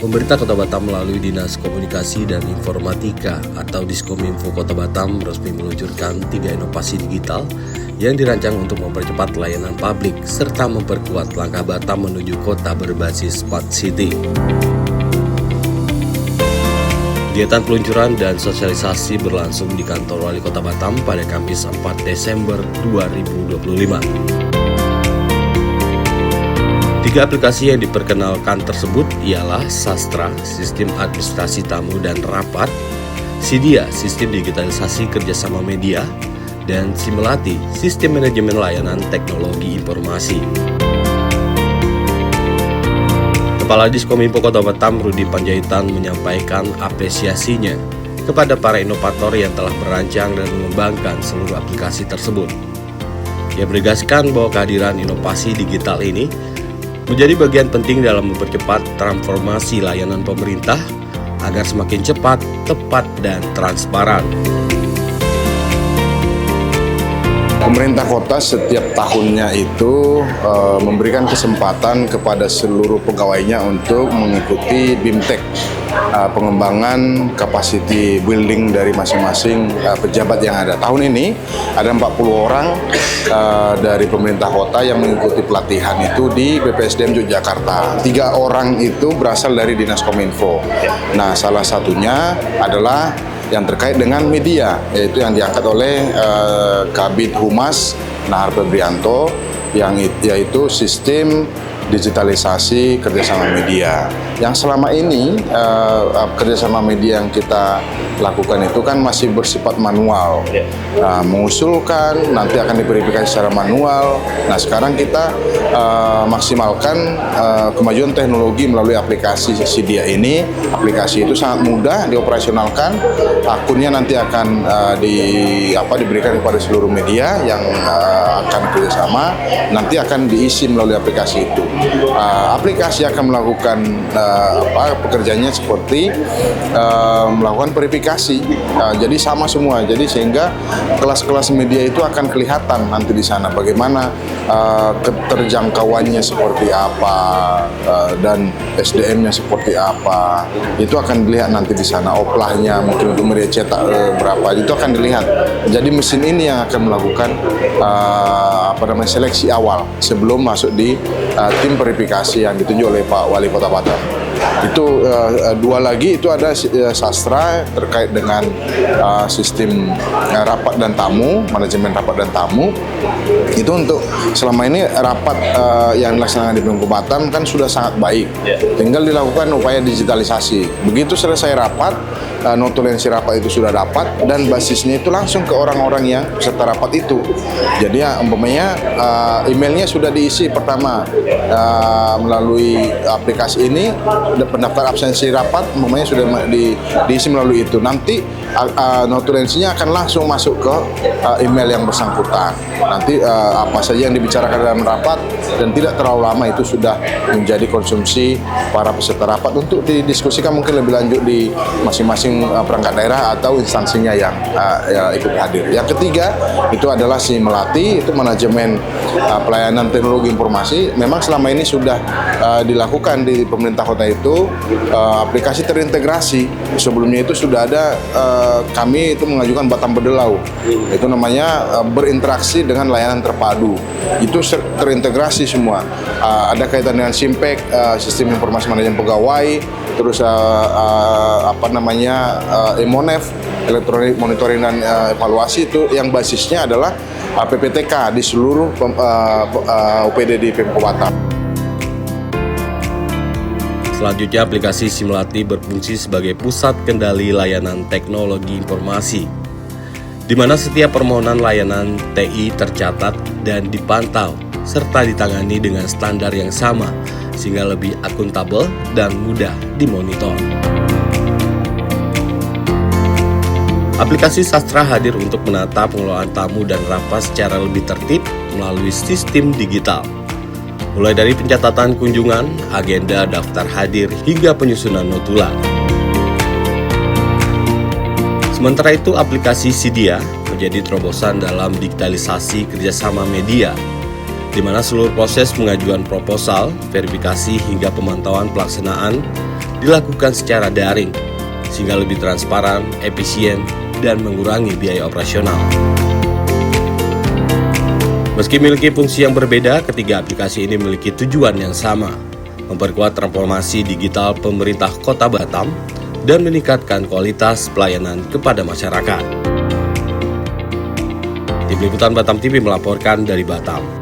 Pemerintah Kota Batam melalui Dinas Komunikasi dan Informatika atau Diskominfo Kota Batam resmi meluncurkan 3 inovasi digital yang dirancang untuk mempercepat layanan publik serta memperkuat langkah Batam menuju kota berbasis Smart City. Kegiatan peluncuran dan sosialisasi berlangsung di kantor Wali Kota Batam pada Kamis 4 Desember 2025. 3 aplikasi yang diperkenalkan tersebut ialah Sastra, Sistem Administrasi Tamu dan Rapat, Sidia, Sistem Digitalisasi Kerjasama Media, dan Simulati, Sistem Manajemen Layanan Teknologi Informasi. Kepala Diskominfo Kota Batam, Rudi Panjaitan, menyampaikan apresiasinya kepada para inovator yang telah merancang dan mengembangkan seluruh aplikasi tersebut. Ia menegaskan bahwa kehadiran inovasi digital ini menjadi bagian penting dalam mempercepat transformasi layanan pemerintah agar semakin cepat, tepat, dan transparan. Pemerintah kota setiap tahunnya itu memberikan kesempatan kepada seluruh pegawainya untuk mengikuti BIMTEK, pengembangan capacity building dari masing-masing pejabat yang ada. Tahun ini ada 40 orang dari pemerintah kota yang mengikuti pelatihan itu di BPSDM Yogyakarta. 3 orang itu berasal dari Dinas Kominfo. Nah, salah satunya adalah yang terkait dengan media, yaitu yang diangkat oleh Kabid Humas Nahar Febrianto, yaitu sistem digitalisasi kerjasama media. Yang selama ini kerjasama media yang kita lakukan itu kan masih bersifat manual, mengusulkan, nanti akan diverifikasi secara manual. Nah, sekarang kita maksimalkan kemajuan teknologi melalui aplikasi Sidia ini. Aplikasi itu sangat mudah dioperasionalkan, akunnya nanti akan diberikan kepada seluruh media yang akan kerjasama, nanti akan diisi melalui aplikasi itu. Aplikasi akan melakukan pekerjaannya seperti melakukan verifikasi, jadi sama semua, jadi sehingga kelas-kelas media itu akan kelihatan nanti di sana bagaimana keterjangkauannya seperti apa dan SDM-nya seperti apa, itu akan dilihat nanti di sana. Oplahnya mungkin untuk media cetak berapa, itu akan dilihat. Jadi mesin ini yang akan melakukan seleksi awal sebelum masuk di tim verifikasi yang ditunjuk oleh Pak Wali Kota Batam. Itu 2 lagi, itu ada Sastra terkait dengan sistem rapat dan tamu, manajemen rapat dan tamu. Itu untuk selama ini rapat yang dilaksanakan di Pemko Batam kan sudah sangat baik. Tinggal dilakukan upaya digitalisasi. Begitu selesai rapat, notulensi rapat itu sudah dapat dan basisnya itu langsung ke orang-orang yang peserta rapat itu. Jadi umpamanya emailnya sudah diisi pertama melalui aplikasi ini, pendaftar absensi rapat umpamanya sudah diisi melalui itu. Nanti notulensinya akan langsung masuk ke email yang bersangkutan. Nanti apa saja yang dibicarakan dalam rapat dan tidak terlalu lama itu sudah menjadi konsumsi para peserta rapat untuk didiskusikan mungkin lebih lanjut di masing-masing perangkat daerah atau instansinya yang ikut hadir. Yang ketiga itu adalah Simulati, itu manajemen pelayanan teknologi informasi. Memang selama ini sudah dilakukan di pemerintah kota itu aplikasi terintegrasi. Sebelumnya itu sudah ada, kami itu mengajukan Batam Berdelau, itu namanya berinteraksi dengan layanan terpadu. Itu terintegrasi semua. Ada kaitan dengan Simpek, sistem informasi manajemen pegawai, terus Emonef, elektronik monitoring dan evaluasi, itu yang basisnya adalah PPTK di seluruh UPD di Pemko Batam. Selanjutnya, aplikasi Simulati berfungsi sebagai pusat kendali layanan teknologi informasi, di mana setiap permohonan layanan TI tercatat dan dipantau, serta ditangani dengan standar yang sama, sehingga lebih akuntabel dan mudah dimonitor. Aplikasi Sastra hadir untuk menata pengelolaan tamu dan rapat secara lebih tertib melalui sistem digital. Mulai dari pencatatan kunjungan, agenda, daftar hadir, hingga penyusunan notulen. Sementara itu, aplikasi Sidia menjadi terobosan dalam digitalisasi kerjasama media, di mana seluruh proses pengajuan proposal, verifikasi, hingga pemantauan pelaksanaan dilakukan secara daring, sehingga lebih transparan, efisien, dan mengurangi biaya operasional. Meski memiliki fungsi yang berbeda, ketiga aplikasi ini memiliki tujuan yang sama, memperkuat transformasi digital pemerintah Kota Batam dan meningkatkan kualitas pelayanan kepada masyarakat. Tim Liputan Batam TV melaporkan dari Batam.